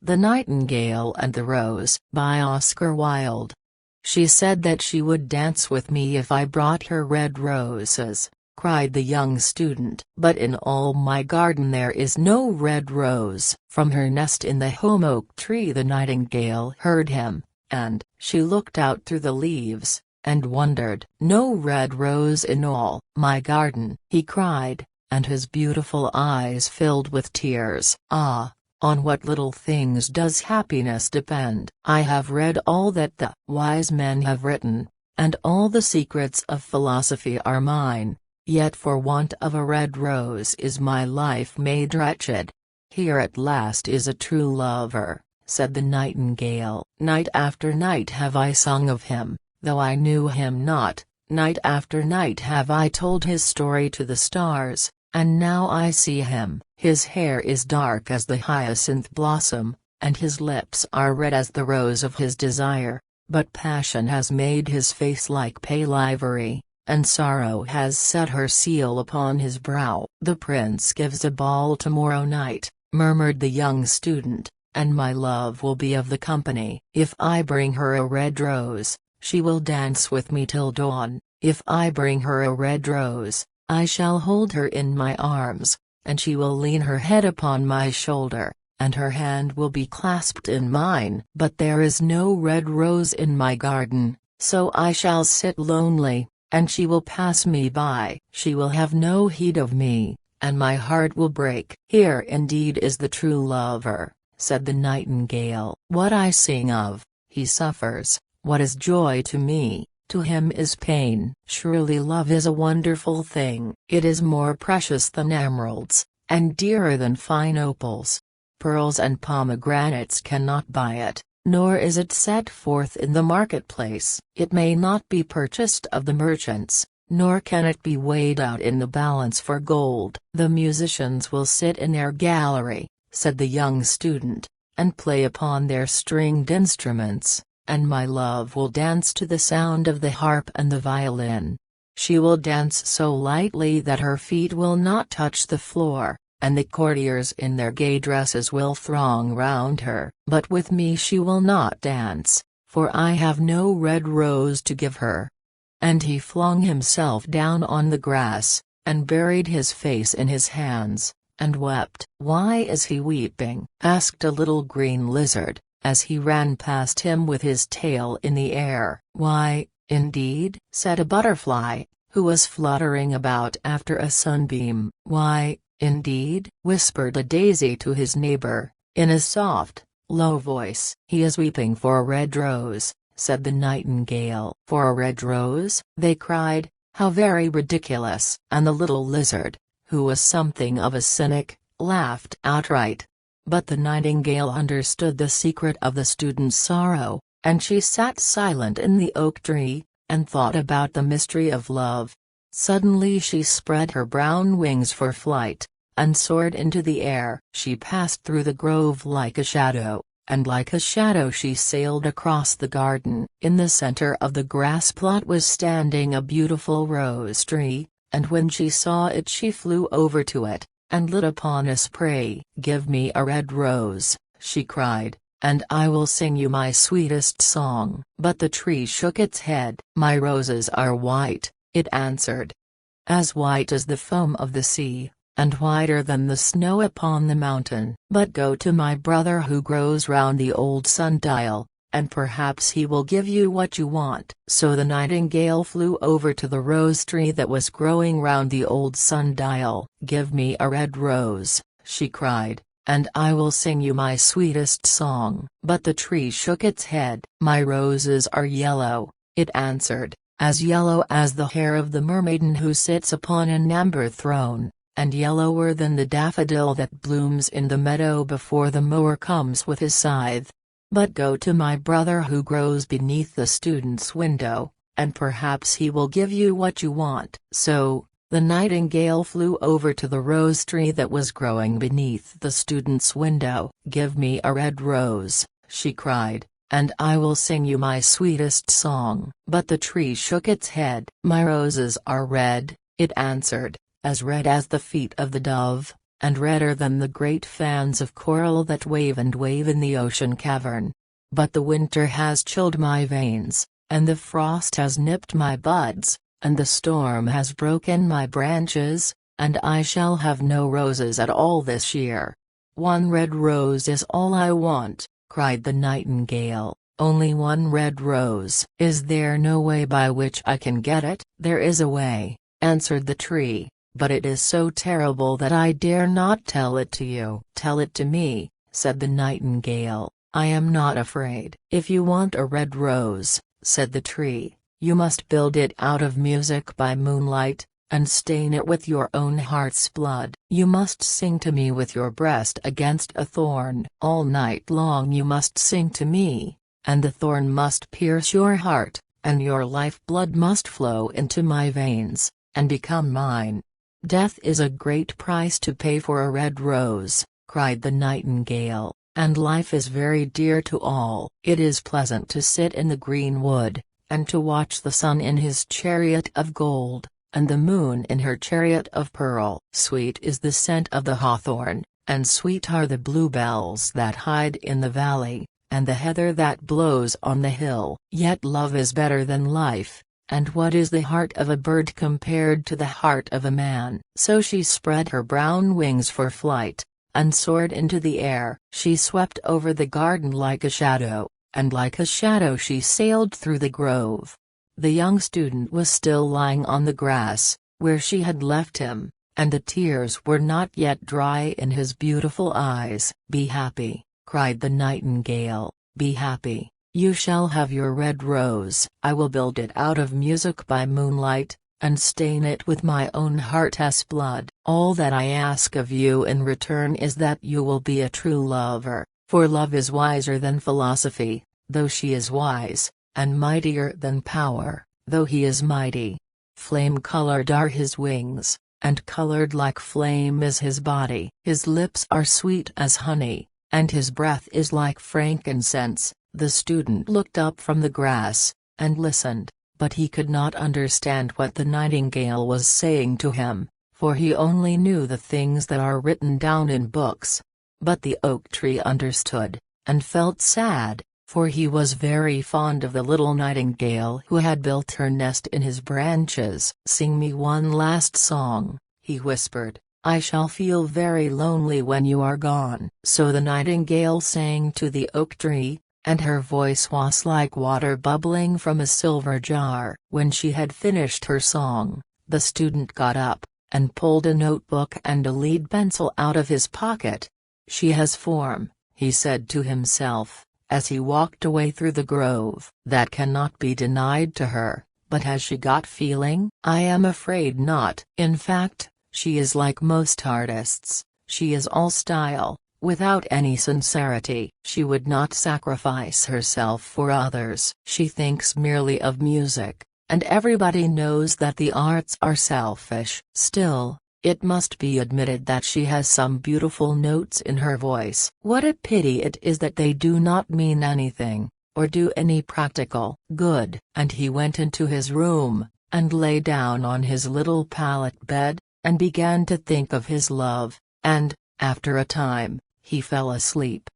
The Nightingale and the Rose by Oscar Wilde. She said that she would dance with me if I brought her red roses, cried the young student. But in all my garden there is no red rose. From her nest in the holm oak tree the nightingale heard him, and she looked out through the leaves, and wondered. No red rose in all my garden, he cried, and his beautiful eyes filled with tears. Ah! On what little things does happiness depend? I have read all that the wise men have written, and all the secrets of philosophy are mine, yet for want of a red rose is my life made wretched. Here at last is a true lover, said the nightingale. Night after night have I sung of him, though I knew him not, night after night have I told his story to the stars, and now I see him. His hair is dark as the hyacinth blossom, and his lips are red as the rose of his desire, but passion has made his face like pale ivory, and sorrow has set her seal upon his brow. The prince gives a ball tomorrow night, murmured the young student, and my love will be of the company. If I bring her a red rose, she will dance with me till dawn. If I bring her a red rose, I shall hold her in my arms, and she will lean her head upon my shoulder, and her hand will be clasped in mine. But there is no red rose in my garden, so I shall sit lonely, and she will pass me by. She will have no heed of me, and my heart will break. Here indeed is the true lover, said the nightingale. What I sing of, he suffers. What is joy to me, to him is pain. Surely love is a wonderful thing. It is more precious than emeralds, and dearer than fine opals. Pearls and pomegranates cannot buy it, nor is it set forth in the marketplace. It may not be purchased of the merchants, nor can it be weighed out in the balance for gold. The musicians will sit in their gallery, said the young student, and play upon their stringed instruments, and my love will dance to the sound of the harp and the violin. She will dance so lightly that her feet will not touch the floor, and the courtiers in their gay dresses will throng round her. But with me she will not dance, for I have no red rose to give her. And he flung himself down on the grass, and buried his face in his hands, and wept. Why is he weeping? Asked a little green lizard, as he ran past him with his tail in the air. Why, indeed, said a butterfly, who was fluttering about after a sunbeam. Why, indeed, whispered a daisy to his neighbor, in a soft, low voice. He is weeping for a red rose, said the nightingale. For a red rose? They cried, how very ridiculous. And the little lizard, who was something of a cynic, laughed outright. But the nightingale understood the secret of the student's sorrow, and she sat silent in the oak tree, and thought about the mystery of love. Suddenly she spread her brown wings for flight, and soared into the air. She passed through the grove like a shadow, and like a shadow she sailed across the garden. In the center of the grass plot was standing a beautiful rose tree, and when she saw it she flew over to it, and lit upon a spray. Give me a red rose, she cried, and I will sing you my sweetest song. But the tree shook its head. My roses are white, it answered. As white as the foam of the sea, and whiter than the snow upon the mountain. But go to my brother who grows round the old sundial, and perhaps he will give you what you want. So the nightingale flew over to the rose tree that was growing round the old sundial. Give me a red rose, she cried, and I will sing you my sweetest song. But the tree shook its head. My roses are yellow, it answered, as yellow as the hair of the mermaiden who sits upon an amber throne, and yellower than the daffodil that blooms in the meadow before the mower comes with his scythe. But go to my brother who grows beneath the student's window, and perhaps he will give you what you want. So, the nightingale flew over to the rose tree that was growing beneath the student's window. Give me a red rose, she cried, and I will sing you my sweetest song. But the tree shook its head. My roses are red, it answered, as red as the feet of the dove, and redder than the great fans of coral that wave and wave in the ocean cavern. But the winter has chilled my veins, and the frost has nipped my buds, and the storm has broken my branches, and I shall have no roses at all this year. One red rose is all I want, cried the nightingale. Only one red rose. Is there no way by which I can get it? There is a way, answered the tree, but it is so terrible that I dare not tell it to you. Tell it to me, said the nightingale. I am not afraid. If you want a red rose, said the tree, you must build it out of music by moonlight, and stain it with your own heart's blood. You must sing to me with your breast against a thorn. All night long you must sing to me, and the thorn must pierce your heart, and your life blood must flow into my veins, and become mine. Death is a great price to pay for a red rose, cried the nightingale, and life is very dear to all. It is pleasant to sit in the green wood, and to watch the sun in his chariot of gold, and the moon in her chariot of pearl. Sweet is the scent of the hawthorn, and sweet are the bluebells that hide in the valley, and the heather that blows on the hill. Yet love is better than life, and what is the heart of a bird compared to the heart of a man? So she spread her brown wings for flight, and soared into the air. She swept over the garden like a shadow, and like a shadow she sailed through the grove. The young student was still lying on the grass, where she had left him, and the tears were not yet dry in his beautiful eyes. Be happy, cried the nightingale, be happy, you shall have your red rose. I will build it out of music by moonlight, and stain it with my own heart's blood. All that I ask of you in return is that you will be a true lover, for love is wiser than philosophy, though she is wise, and mightier than power, though he is mighty. Flame-colored are his wings, and colored like flame is his body. His lips are sweet as honey, and his breath is like frankincense. The student looked up from the grass, and listened, but he could not understand what the nightingale was saying to him, for he only knew the things that are written down in books. But the oak tree understood, and felt sad, for he was very fond of the little nightingale who had built her nest in his branches. Sing me one last song, he whispered. I shall feel very lonely when you are gone. So the nightingale sang to the oak tree, and her voice was like water bubbling from a silver jar. When she had finished her song, the student got up, and pulled a notebook and a lead pencil out of his pocket. She has form, he said to himself, as he walked away through the grove. That cannot be denied to her, but has she got feeling? I am afraid not. In fact, she is like most artists, she is all style, without any sincerity. She would not sacrifice herself for others. She thinks merely of music, and everybody knows that the arts are selfish. Still, it must be admitted that she has some beautiful notes in her voice. What a pity it is that they do not mean anything, or do any practical good. And he went into his room, and lay down on his little pallet bed, and began to think of his love, and, after a time, he fell asleep.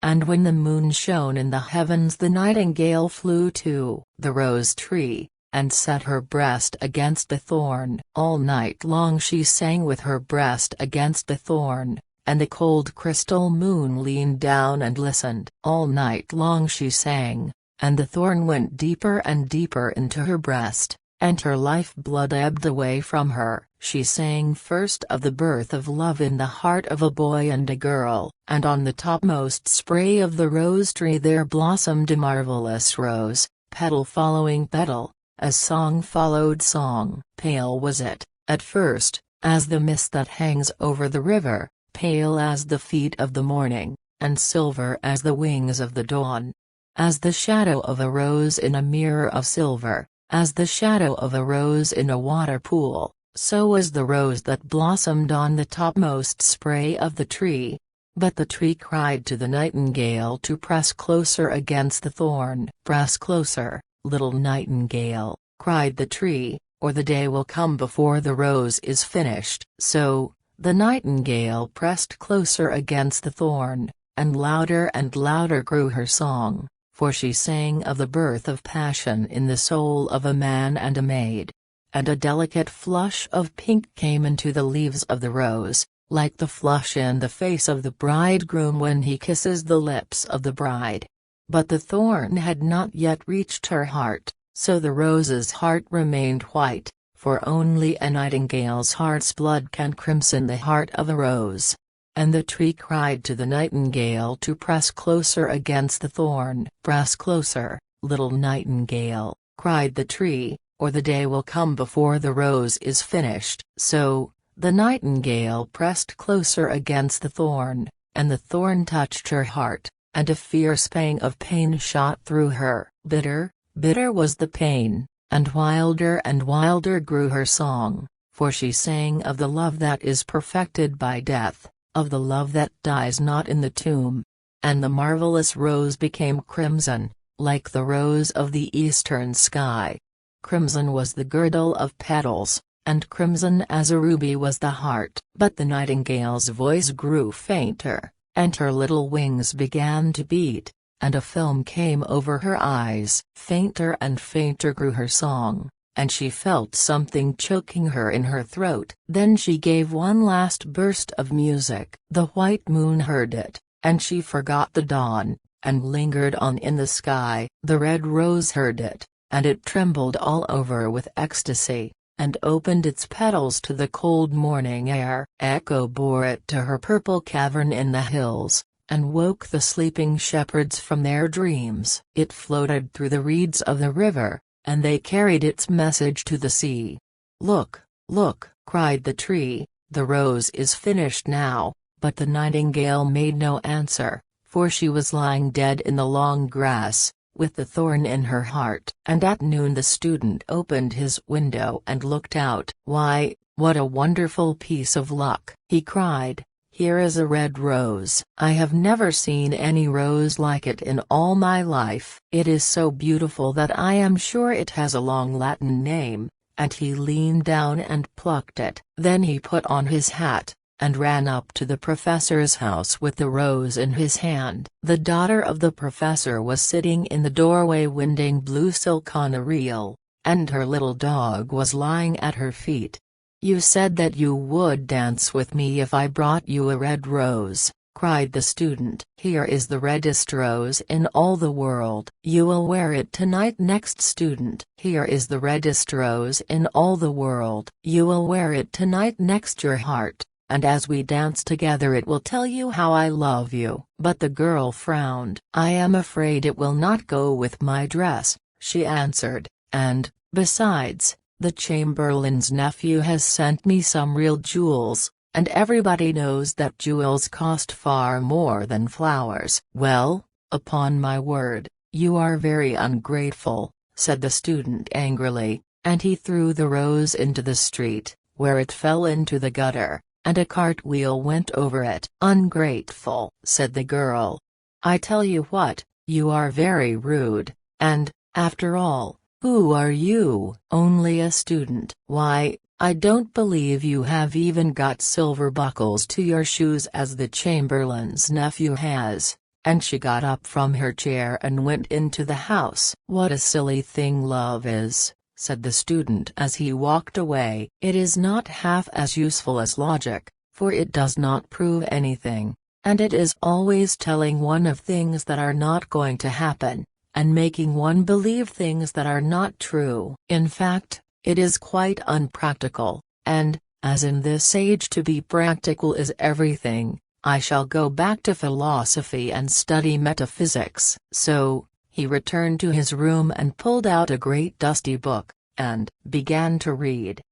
And when the moon shone in the heavens, the nightingale flew to the rose tree, and set her breast against the thorn. All night long she sang with her breast against the thorn, and the cold crystal moon leaned down and listened. All night long she sang, and the thorn went deeper and deeper into her breast, and her life-blood ebbed away from her. She sang first of the birth of love in the heart of a boy and a girl, and on the topmost spray of the rose tree there blossomed a marvelous rose, petal following petal, as song followed song. Pale was it, at first, as the mist that hangs over the river, pale as the feet of the morning, and silver as the wings of the dawn. As the shadow of a rose in a mirror of silver, as the shadow of a rose in a water pool, so was the rose that blossomed on the topmost spray of the tree. But the tree cried to the nightingale to press closer against the thorn. Press closer, little nightingale, cried the tree, or the day will come before the rose is finished. So, The nightingale pressed closer against the thorn, and louder grew her song, for she sang of the birth of passion in the soul of a man and a maid. And a delicate flush of pink came into the leaves of the rose, like the flush in the face of the bridegroom when he kisses the lips of the bride. But the thorn had not yet reached her heart, so the rose's heart remained white, for only a nightingale's heart's blood can crimson the heart of a rose. And the tree cried to the nightingale to press closer against the thorn. "Press closer, little nightingale," cried the tree, "or the day will come before the rose is finished." So, the nightingale pressed closer against the thorn, and the thorn touched her heart, and a fierce pang of pain shot through her. Bitter, bitter was the pain, and wilder grew her song, for she sang of the love that is perfected by death, of the love that dies not in the tomb. And the marvelous rose became crimson, like the rose of the eastern sky. Crimson was the girdle of petals, and crimson as a ruby was the heart. But the nightingale's voice grew fainter, and her little wings began to beat, and a film came over her eyes. Fainter and fainter grew her song, and she felt something choking her in her throat. Then she gave one last burst of music. The white moon heard it, and she forgot the dawn, and lingered on in the sky. The red rose heard it, and it trembled all over with ecstasy, and opened its petals to the cold morning air. Echo bore it to her purple cavern in the hills, and woke the sleeping shepherds from their dreams. It floated through the reeds of the river, and they carried its message to the sea. "Look, look," cried the tree, "the rose is finished now." But the nightingale made no answer, for she was lying dead in the long grass, with the thorn in her heart. And at noon the student opened his window and looked out. "Why, what a wonderful piece of luck!" he cried. "Here is a red rose. I have never seen any rose like it in all my life. It is so beautiful that I am sure it has a long Latin name," and he leaned down and plucked it. Then he put on his hat, and ran up to the professor's house with the rose in his hand. The daughter of the professor was sitting in the doorway winding blue silk on a reel, and her little dog was lying at her feet. "You said that you would dance with me if I brought you a red rose," cried the student. "Here is the reddest rose in all the world. You will wear it tonight." Next student. "Here is the reddest rose in all the world. You will wear it tonight next your heart, and as we dance together it will tell you how I love you." But the girl frowned. "I am afraid it will not go with my dress," she answered, "and, besides, the Chamberlain's nephew has sent me some real jewels, and everybody knows that jewels cost far more than flowers." "Well, upon my word, you are very ungrateful," said the student angrily, and he threw the rose into the street, where it fell into the gutter, and a cartwheel went over it. "Ungrateful," said the girl. "I tell you what, you are very rude, and, after all, who are you?" "Only a student." "Why, I don't believe you have even got silver buckles to your shoes as the Chamberlain's nephew has," and she got up from her chair and went into the house. "What a silly thing love is," said the student as he walked away. "It is not half as useful as logic, for it does not prove anything, and it is always telling one of things that are not going to happen, and making one believe things that are not true. In fact, it is quite unpractical, and, as in this age to be practical is everything, I shall go back to philosophy and study metaphysics." So, he returned to his room and pulled out a great dusty book, and began to read.